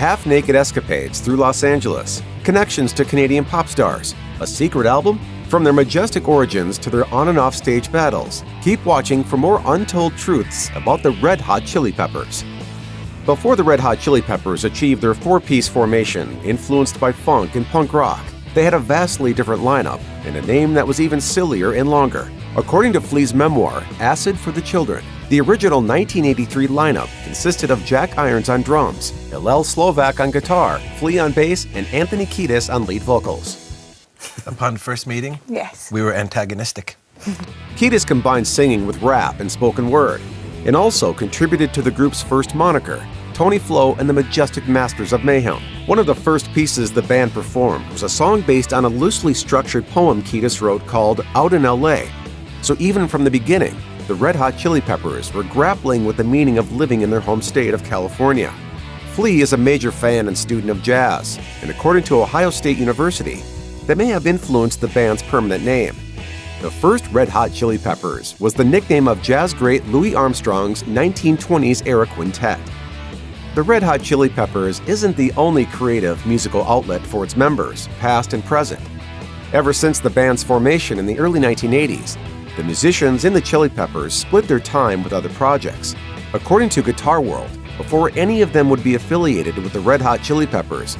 half-naked escapades through Los Angeles, connections to Canadian pop stars, a secret album, from their majestic origins to their on and off stage battles. Keep watching for more untold truths about the Red Hot Chili Peppers. Before the Red Hot Chili Peppers achieved their four-piece formation influenced by funk and punk rock, they had a vastly different lineup and a name that was even sillier and longer. According to Flea's memoir, Acid for the Children, the original 1983 lineup consisted of Jack Irons on drums, Hillel Slovak on guitar, Flea on bass, and Anthony Kiedis on lead vocals. Upon first meeting, Yes. we were antagonistic. Kiedis combined singing with rap and spoken word, and also contributed to the group's first moniker, Tony Flo and the Majestic Masters of Mayhem. One of the first pieces the band performed was a song based on a loosely structured poem Kiedis wrote called Out in L.A. So even from the beginning, the Red Hot Chili Peppers were grappling with the meaning of living in their home state of California. Flea is a major fan and student of jazz, and according to Ohio State University, that may have influenced the band's permanent name. The first Red Hot Chili Peppers was the nickname of jazz great Louis Armstrong's 1920s era quintet. The Red Hot Chili Peppers isn't the only creative musical outlet for its members, past and present. Ever since the band's formation in the early 1980s, the musicians in the Chili Peppers split their time with other projects. According to Guitar World, before any of them would be affiliated with the Red Hot Chili Peppers,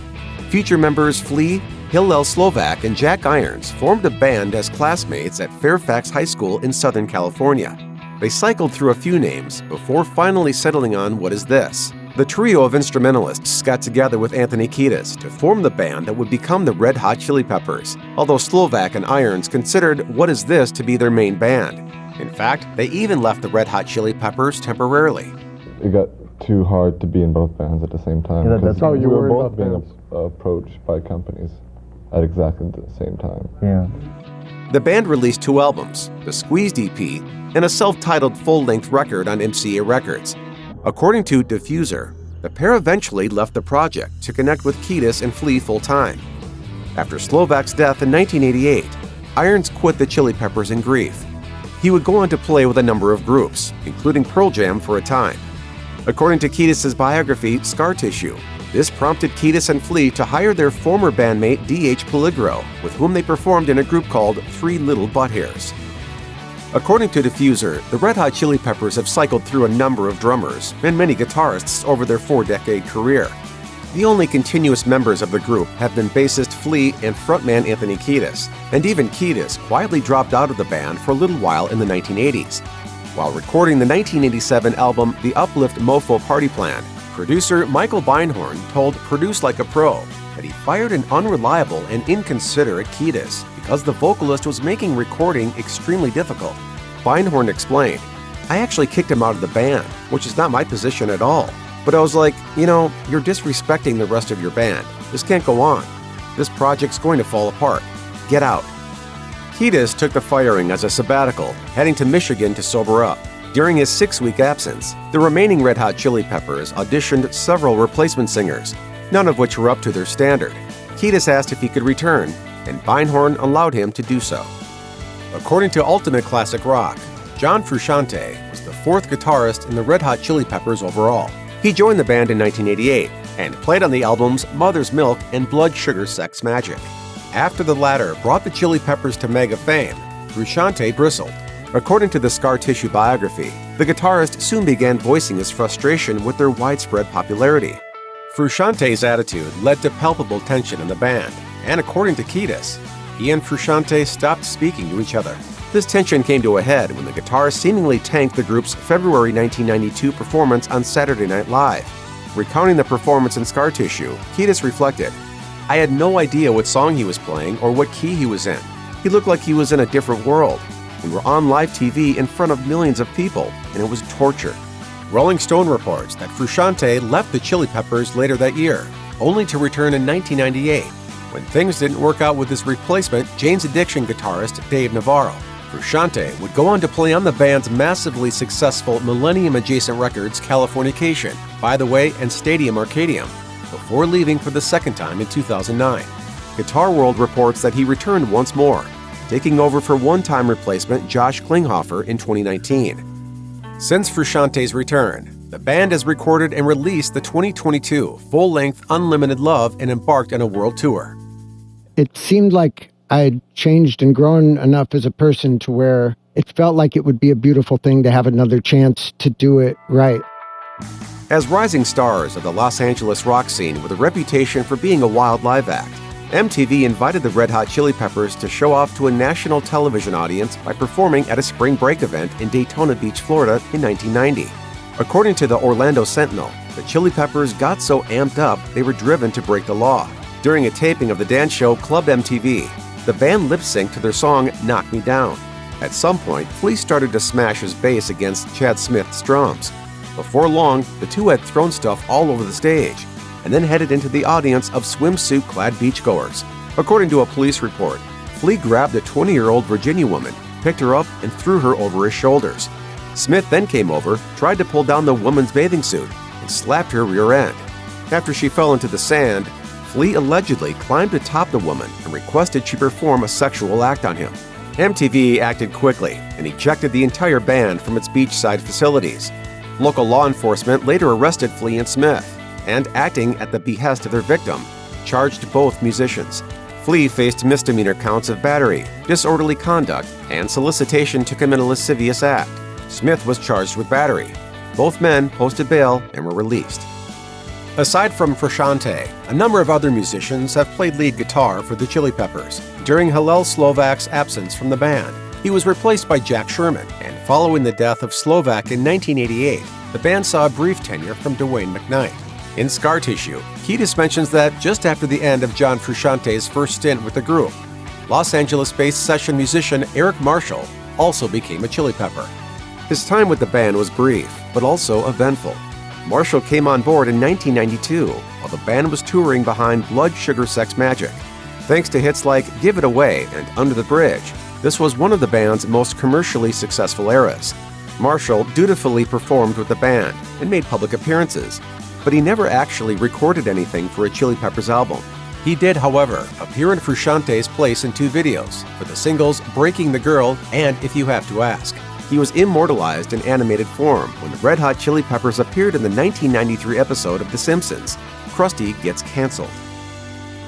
future members Flea, Hillel Slovak, and Jack Irons formed a band as classmates at Fairfax High School in Southern California. They cycled through a few names before finally settling on What Is This? The trio of instrumentalists got together with Anthony Kiedis to form the band that would become the Red Hot Chili Peppers, although Slovak and Irons considered What Is This to be their main band. In fact, they even left the Red Hot Chili Peppers temporarily. It got too hard to be in both bands at the same time. Yeah, that's how we you were were both about being bands. approached by companies at exactly the same time. Yeah. The band released 2 albums, the Squeezed EP and a self-titled full-length record on MCA Records. According to Diffuser, the pair eventually left the project to connect with Kiedis and Flea full-time. After Slovak's death in 1988, Irons quit the Chili Peppers in grief. He would go on to play with a number of groups, including Pearl Jam for a time. According to Kiedis' biography, Scar Tissue, this prompted Kiedis and Flea to hire their former bandmate D.H. Peligro, with whom they performed in a group called Three Little Butthairs. According to Diffuser, the Red Hot Chili Peppers have cycled through a number of drummers and many guitarists over their 4-decade career. The only continuous members of the group have been bassist Flea and frontman Anthony Kiedis, and even Kiedis quietly dropped out of the band for a little while in the 1980s. While recording the 1987 album The Uplift Mofo Party Plan, producer Michael Beinhorn told Produce Like a Pro that he fired an unreliable and inconsiderate Kiedis because the vocalist was making recording extremely difficult. Beinhorn explained, "I actually kicked him out of the band, which is not my position at all. But I was like, you're disrespecting the rest of your band. This can't go on. This project's going to fall apart. Get out." Kiedis took the firing as a sabbatical, heading to Michigan to sober up. During his 6-week absence, the remaining Red Hot Chili Peppers auditioned several replacement singers, none of which were up to their standard. Kiedis asked if he could return, and Beinhorn allowed him to do so. According to Ultimate Classic Rock, John Frusciante was the 4th guitarist in the Red Hot Chili Peppers overall. He joined the band in 1988 and played on the albums Mother's Milk and Blood Sugar Sex Magic. After the latter brought the Chili Peppers to mega fame, Frusciante bristled. According to the Scar Tissue biography, the guitarist soon began voicing his frustration with their widespread popularity. Frusciante's attitude led to palpable tension in the band, and according to Kiedis, he and Frusciante stopped speaking to each other. This tension came to a head when the guitarist seemingly tanked the group's February 1992 performance on Saturday Night Live. Recounting the performance in Scar Tissue, Kiedis reflected, "I had no idea what song he was playing or what key he was in. He looked like he was in a different world. We were on live TV in front of millions of people, and it was torture." Rolling Stone reports that Frusciante left the Chili Peppers later that year, only to return in 1998, when things didn't work out with his replacement, Jane's Addiction guitarist Dave Navarro. Frusciante would go on to play on the band's massively successful Millennium-adjacent records Californication, By the Way, and Stadium Arcadium, before leaving for the second time in 2009. Guitar World reports that he returned once more, taking over for one-time replacement Josh Klinghoffer in 2019. Since Frusciante's return, the band has recorded and released the 2022 full-length Unlimited Love and embarked on a world tour. It seemed like I'd changed and grown enough as a person to where it felt like it would be a beautiful thing to have another chance to do it right. As rising stars of the Los Angeles rock scene with a reputation for being a wild live act, MTV invited the Red Hot Chili Peppers to show off to a national television audience by performing at a spring break event in Daytona Beach, Florida in 1990. According to the Orlando Sentinel, the Chili Peppers got so amped up they were driven to break the law. During a taping of the dance show Club MTV, the band lip-synced to their song Knock Me Down. At some point, Flea started to smash his bass against Chad Smith's drums. Before long, the two had thrown stuff all over the stage, and then headed into the audience of swimsuit-clad beachgoers. According to a police report, Flea grabbed a 20-year-old Virginia woman, picked her up, and threw her over his shoulders. Smith then came over, tried to pull down the woman's bathing suit, and slapped her rear end. After she fell into the sand, Flea allegedly climbed atop the woman and requested she perform a sexual act on him. MTV acted quickly and ejected the entire band from its beachside facilities. Local law enforcement later arrested Flea and Smith, and acting at the behest of their victim, charged both musicians. Flea faced misdemeanor counts of battery, disorderly conduct, and solicitation to commit a lascivious act. Smith was charged with battery. Both men posted bail and were released. Aside from Frusciante, a number of other musicians have played lead guitar for the Chili Peppers. During Hillel Slovak's absence from the band, he was replaced by Jack Sherman, and following the death of Slovak in 1988, the band saw a brief tenure from Dwayne McKnight. In Scar Tissue, Kiedis mentions that just after the end of John Frusciante's first stint with the group, Los Angeles-based session musician Eric Marshall also became a Chili Pepper. His time with the band was brief, but also eventful. Marshall came on board in 1992 while the band was touring behind Blood Sugar Sex Magik. Thanks to hits like Give It Away and Under the Bridge, this was one of the band's most commercially successful eras. Marshall dutifully performed with the band and made public appearances, but he never actually recorded anything for a Chili Peppers album. He did, however, appear in Frusciante's place in two videos for the singles Breaking the Girl and If You Have to Ask. He was immortalized in animated form when the Red Hot Chili Peppers appeared in the 1993 episode of The Simpsons, Krusty Gets Cancelled.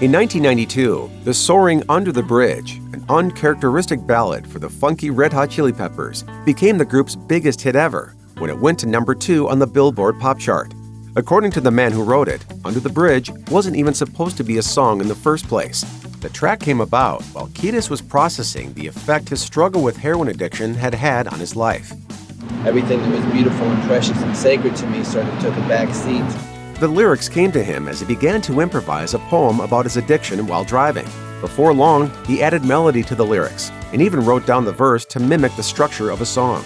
In 1992, the soaring Under the Bridge, an uncharacteristic ballad for the funky Red Hot Chili Peppers, became the group's biggest hit ever when it went to number 2 on the Billboard Pop Chart. According to the man who wrote it, Under the Bridge wasn't even supposed to be a song in the first place. The track came about while Kiedis was processing the effect his struggle with heroin addiction had had on his life. Everything that was beautiful and precious and sacred to me sort of took a back seat. The lyrics came to him as he began to improvise a poem about his addiction while driving. Before long, he added melody to the lyrics and even wrote down the verse to mimic the structure of a song.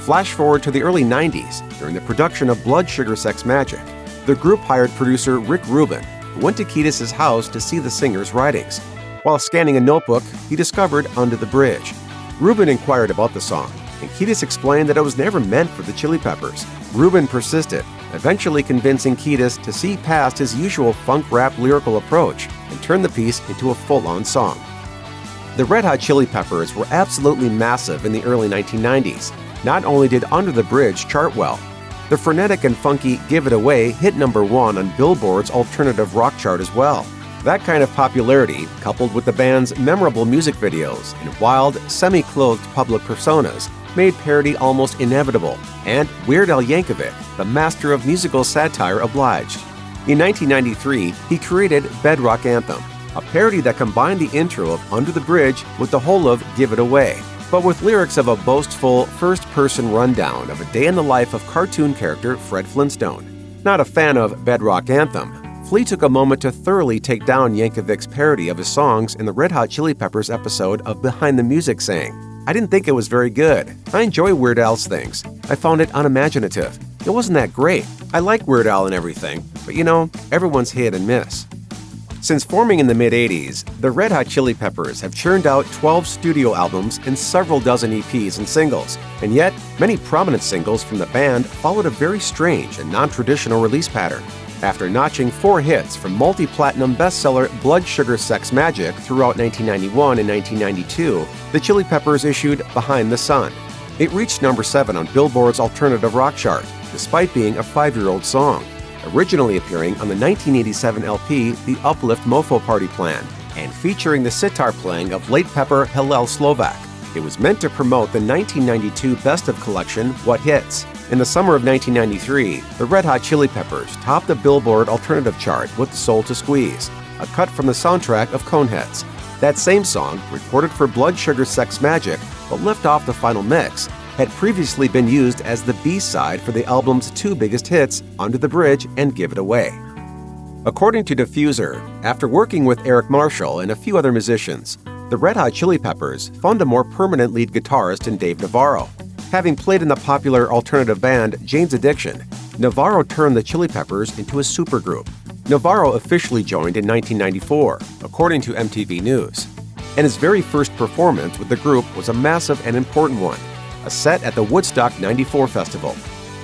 Flash forward to the early 90s, during the production of Blood Sugar Sex Magik. The group hired producer Rick Rubin, who went to Kiedis' house to see the singer's writings. While scanning a notebook, he discovered Under the Bridge. Rubin inquired about the song, and Kiedis explained that it was never meant for the Chili Peppers. Rubin persisted, eventually convincing Kiedis to see past his usual funk rap lyrical approach and turn the piece into a full-on song. The Red Hot Chili Peppers were absolutely massive in the early 1990s. Not only did Under the Bridge chart well, the frenetic and funky Give It Away hit number 1 on Billboard's alternative rock chart as well. That kind of popularity, coupled with the band's memorable music videos and wild, semi-clothed public personas, made parody almost inevitable, and Weird Al Yankovic, the master of musical satire, obliged. In 1993, he created Bedrock Anthem, a parody that combined the intro of Under the Bridge with the whole of Give It Away, but with lyrics of a boastful, first-person rundown of a day in the life of cartoon character Fred Flintstone. Not a fan of Bedrock Anthem, Flea took a moment to thoroughly take down Yankovic's parody of his songs in the Red Hot Chili Peppers episode of Behind the Music, saying, "I didn't think it was very good. I enjoy Weird Al's things. I found it unimaginative. It wasn't that great. I like Weird Al and everything, but everyone's hit and miss." Since forming in the mid-'80s, the Red Hot Chili Peppers have churned out 12 studio albums and several dozen EPs and singles, and yet many prominent singles from the band followed a very strange and non-traditional release pattern. After notching 4 hits from multi-platinum bestseller Blood Sugar Sex Magik throughout 1991 and 1992, the Chili Peppers issued Behind the Sun. It reached number 7 on Billboard's alternative rock chart, despite being a 5-year-old song, originally appearing on the 1987 LP The Uplift Mofo Party Plan, and featuring the sitar playing of late pepper Hillel Slovak. It was meant to promote the 1992 Best of collection, What Hits. In the summer of 1993, the Red Hot Chili Peppers topped the Billboard Alternative chart with Soul to Squeeze, a cut from the soundtrack of Coneheads. That same song, recorded for Blood Sugar Sex Magik but left off the final mix, had previously been used as the B-side for the album's 2 biggest hits, Under the Bridge and Give It Away. According to Diffuser, after working with Eric Marshall and a few other musicians, the Red Hot Chili Peppers found a more permanent lead guitarist in Dave Navarro. Having played in the popular alternative band Jane's Addiction, Navarro turned the Chili Peppers into a supergroup. Navarro officially joined in 1994, according to MTV News, and his very first performance with the group was a massive and important one, a set at the Woodstock '94 festival.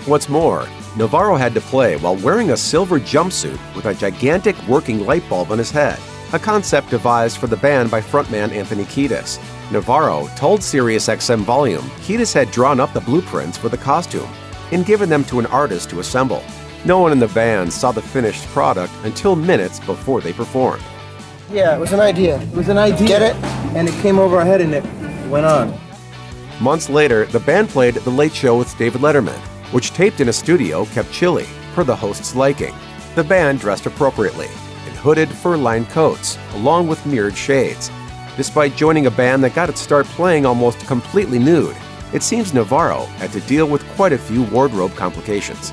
What's more, Navarro had to play while wearing a silver jumpsuit with a gigantic working light bulb on his head, a concept devised for the band by frontman Anthony Kiedis. Navarro told SiriusXM Volume Kiedis had drawn up the blueprints for the costume and given them to an artist to assemble. No one in the band saw the finished product until minutes before they performed. Yeah, it was an idea. It was an idea. Get it? And it came over our head and it went on. Months later, the band played The Late Show with David Letterman, which taped in a studio kept chilly, per the host's liking. The band dressed appropriately, in hooded fur-lined coats, along with mirrored shades. Despite joining a band that got its start playing almost completely nude, it seems Navarro had to deal with quite a few wardrobe complications.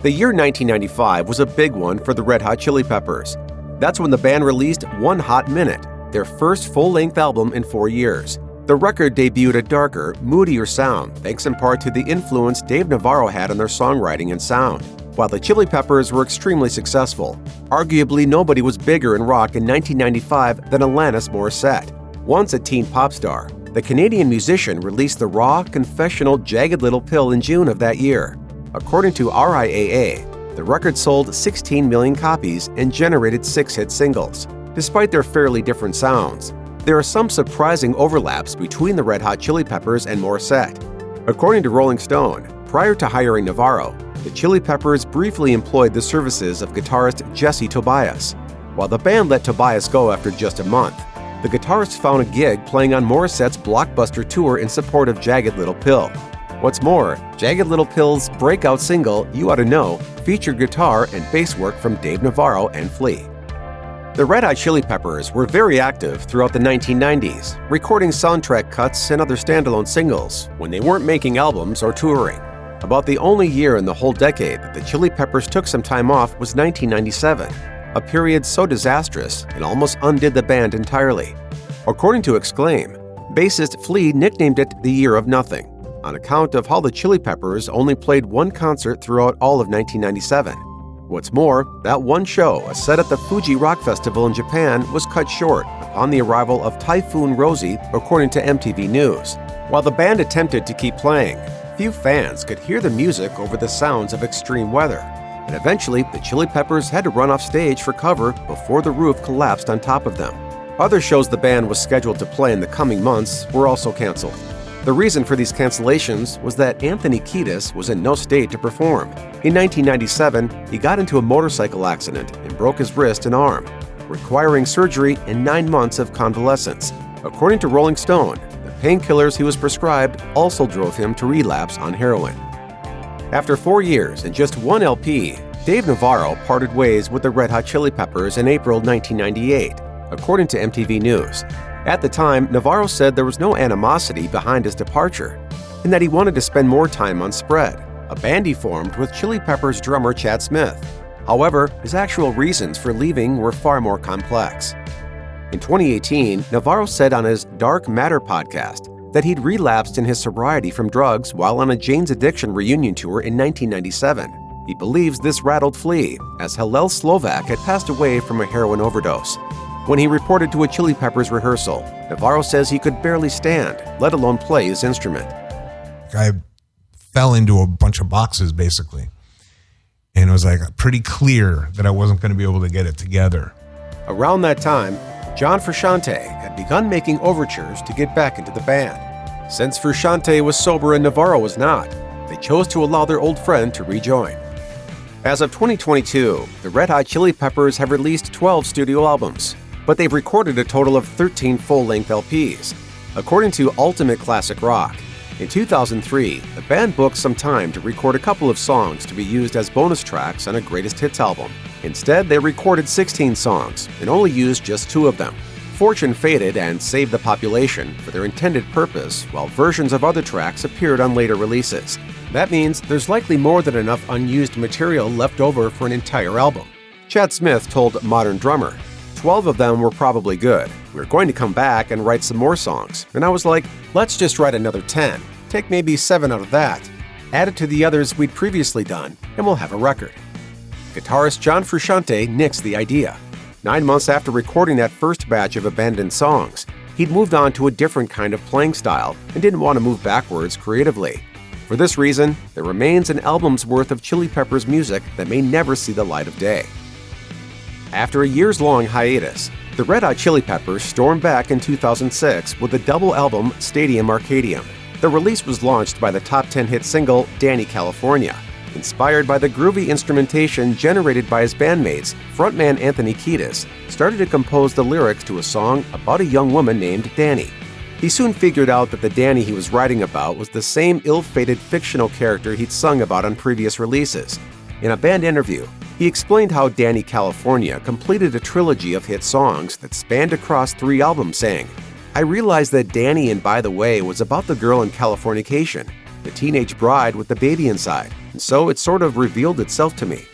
The year 1995 was a big one for the Red Hot Chili Peppers. That's when the band released One Hot Minute, their first full-length album in 4 years. The record debuted a darker, moodier sound, thanks in part to the influence Dave Navarro had on their songwriting and sound. While the Chili Peppers were extremely successful, arguably nobody was bigger in rock in 1995 than Alanis Morissette. Once a teen pop star, the Canadian musician released the raw, confessional Jagged Little Pill in June of that year. According to RIAA, the record sold 16 million copies and generated 6 hit singles. Despite their fairly different sounds, there are some surprising overlaps between the Red Hot Chili Peppers and Morissette. According to Rolling Stone, prior to hiring Navarro, the Chili Peppers briefly employed the services of guitarist Jesse Tobias. While the band let Tobias go after just a month, the guitarist found a gig playing on Morissette's blockbuster tour in support of Jagged Little Pill. What's more, Jagged Little Pill's breakout single, You Oughta Know, featured guitar and bass work from Dave Navarro and Flea. The Red Hot Chili Peppers were very active throughout the 1990s, recording soundtrack cuts and other standalone singles when they weren't making albums or touring. About the only year in the whole decade that the Chili Peppers took some time off was 1997, a period so disastrous it almost undid the band entirely. According to Exclaim, bassist Flea nicknamed it the Year of Nothing, on account of how the Chili Peppers only played one concert throughout all of 1997. What's more, that one show, a set at the Fuji Rock Festival in Japan, was cut short upon the arrival of Typhoon Rosie, according to MTV News. While the band attempted to keep playing, few fans could hear the music over the sounds of extreme weather, and eventually the Chili Peppers had to run off stage for cover before the roof collapsed on top of them. Other shows the band was scheduled to play in the coming months were also canceled. The reason for these cancellations was that Anthony Kiedis was in no state to perform. In 1997, he got into a motorcycle accident and broke his wrist and arm, requiring surgery and 9 months of convalescence. According to Rolling Stone, the painkillers he was prescribed also drove him to relapse on heroin. After 4 years and just one LP, Dave Navarro parted ways with the Red Hot Chili Peppers in April 1998, according to MTV News. At the time, Navarro said there was no animosity behind his departure, and that he wanted to spend more time on Spread, a band he formed with Chili Peppers drummer Chad Smith. However, his actual reasons for leaving were far more complex. In 2018, Navarro said on his Dark Matter podcast that he'd relapsed in his sobriety from drugs while on a Jane's Addiction reunion tour in 1997. He believes this rattled Flea, as Hillel Slovak had passed away from a heroin overdose. When he reported to a Chili Peppers rehearsal, Navarro says he could barely stand, let alone play his instrument. I fell into a bunch of boxes, basically. And it was like pretty clear that I wasn't going to be able to get it together. Around that time, John Frusciante had begun making overtures to get back into the band. Since Frusciante was sober and Navarro was not, they chose to allow their old friend to rejoin. As of 2022, the Red Hot Chili Peppers have released 12 studio albums, but they've recorded a total of 13 full-length LPs. According to Ultimate Classic Rock, in 2003, the band booked some time to record a couple of songs to be used as bonus tracks on a greatest hits album. Instead, they recorded 16 songs and only used just 2 of them. Fortune faded and saved the population for their intended purpose, while versions of other tracks appeared on later releases. That means there's likely more than enough unused material left over for an entire album. Chad Smith told Modern Drummer, 12 of them were probably good. We were going to come back and write some more songs, and I was like, let's just write another 10. Take maybe 7 out of that. Add it to the others we'd previously done, and we'll have a record. Guitarist John Frusciante nixed the idea. 9 months after recording that first batch of abandoned songs, he'd moved on to a different kind of playing style and didn't want to move backwards creatively. For this reason, there remains an album's worth of Chili Peppers music that may never see the light of day. After a years-long hiatus, the Red Hot Chili Peppers stormed back in 2006 with the double album Stadium Arcadium. The release was launched by the top 10 hit single Danny California. Inspired by the groovy instrumentation generated by his bandmates, frontman Anthony Kiedis started to compose the lyrics to a song about a young woman named Danny. He soon figured out that the Danny he was writing about was the same ill-fated fictional character he'd sung about on previous releases. In a band interview, he explained how Danny California completed a trilogy of hit songs that spanned across 3 albums, saying, "I realized that Danny and By the Way was about the girl in Californication, the teenage bride with the baby inside, and so it sort of revealed itself to me."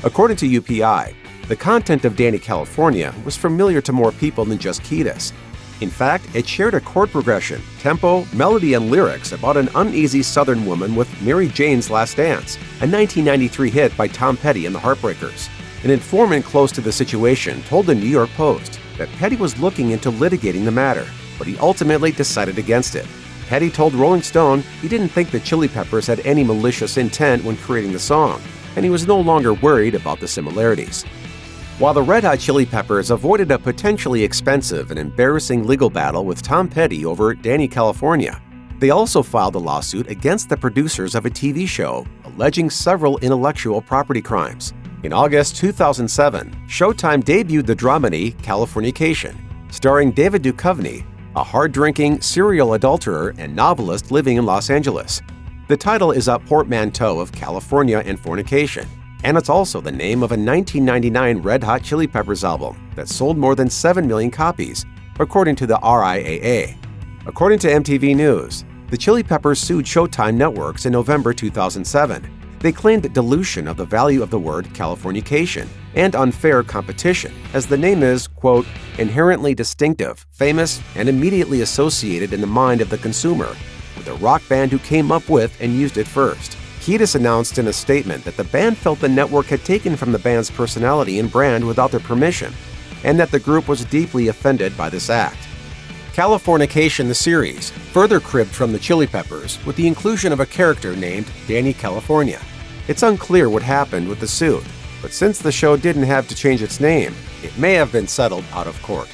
According to UPI, the content of Danny California was familiar to more people than just Kiedis. In fact, it shared a chord progression, tempo, melody, and lyrics about an uneasy Southern woman with Mary Jane's Last Dance, a 1993 hit by Tom Petty and the Heartbreakers. An informant close to the situation told the New York Post that Petty was looking into litigating the matter, but he ultimately decided against it. Petty told Rolling Stone he didn't think the Chili Peppers had any malicious intent when creating the song, and he was no longer worried about the similarities. While the Red Hot Chili Peppers avoided a potentially expensive and embarrassing legal battle with Tom Petty over Danny California, they also filed a lawsuit against the producers of a TV show, alleging several intellectual property crimes. In August 2007, Showtime debuted the dramedy Californication, starring David Duchovny, a hard-drinking serial adulterer and novelist living in Los Angeles. The title is a portmanteau of California and fornication, and it's also the name of a 1999 Red Hot Chili Peppers album that sold more than 7 million copies, according to the RIAA. According to MTV News, the Chili Peppers sued Showtime Networks in November 2007. They claimed dilution of the value of the word Californication and unfair competition, as the name is, quote, inherently distinctive, famous, and immediately associated in the mind of the consumer with the rock band who came up with and used it first. Kiedis announced in a statement that the band felt the network had taken from the band's personality and brand without their permission, and that the group was deeply offended by this act. Californication, the series, further cribbed from the Chili Peppers with the inclusion of a character named Danny California. It's unclear what happened with the suit, but since the show didn't have to change its name, it may have been settled out of court.